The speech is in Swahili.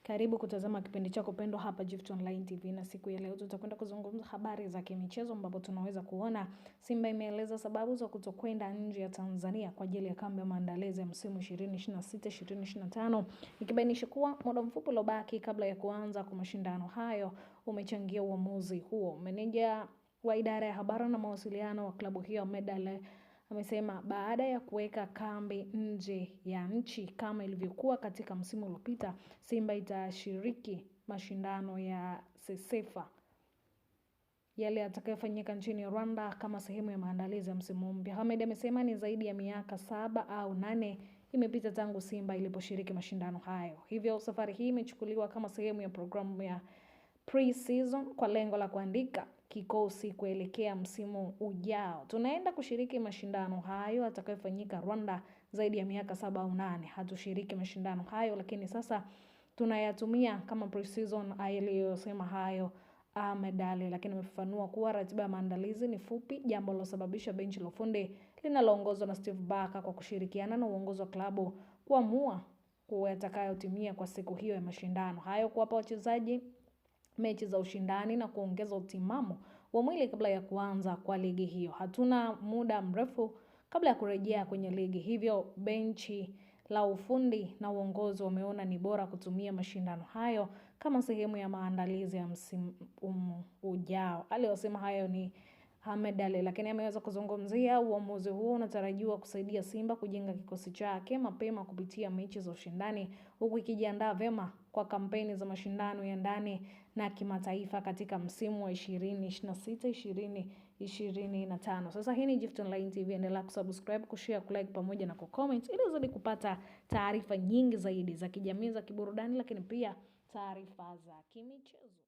Karibu kutazama kipindi chako pendwa hapa Gift Online TV, na siku ya leo tutakwenda kuzungumza habari za kimichezo, ambapo tunaweza kuona Simba imeeleza sababu za kutokwenda nje ya Tanzania kwa ajili ya kambi ya maandalizi ya msimu 2026-2025, ikibainisha kuwa muda mfupi uliobaki kabla ya kuanza kwa mashindano hayo umechangia uamuzi huo. Meneja wa idara ya habari na mawasiliano wa klabu hiyo Medale amesema baada ya kuweka kambi nje ya nchi kama ilivyokuwa katika msimu uliopita, Simba itashiriki mashindano ya Sesefa yale yatakayofanyika nchini Rwanda kama sehemu ya maandalizi ya msimu mpya. Ahmed amesema ni zaidi ya miaka 7 au 8 imepita tangu Simba iliposhiriki mashindano hayo. Hivyo safari hii imechukuliwa kama sehemu ya programu ya pre-season kwa lengo la kuandika kikosi kuelekea msimu ujao. Tunaenda kushiriki mashindano hayo yatakayofanyika Rwanda zaidi ya miaka 7 au 8. Hatushiriki mashindano hayo, lakini sasa tunayatumia kama pre-season, aliyosema hayo Ahmed Ali. Lakini amefafanua kuwa ratiba ya maandalizi ni fupi, jambo lilosababisha benchi la ufundi linaloongozwa na Steve Barker kwa kushirikiana na uongozi wa klabu kuamua kuwa yatakayotimia kwa siku hiyo ya mashindano hayo, kuwapa wachezaji mechi za ushindani na kuongeza utimamu wa mwili kabla ya kuanza kwa ligi hiyo. Hatuna muda mrefu kabla ya kurejea kwenye ligi, hivyo benchi la ufundi na uongozi wameona ni bora kutumia mashindano hayo kama sehemu ya maandalizi ya msimu ujao. Aliyosema hayo ni Ahmed Ali, lakini ameweza kuzungumzia uamuzi huo unatarajiwa kusaidia Simba kujenga kikosi chake mapema kupitia mechi za ushindani, huku ikijiandaa vyema kwa kampeni za mashindano ya ndani na kimataifa katika msimu wa 2026-2025. Sasa hii ni Gift Online TV, endelea kusubscribe, kushare, kulike pamoja na kucomment ili uzidi kupata taarifa nyingi zaidi za kijamii, za kiburudani, lakini pia taarifa za kimichezo.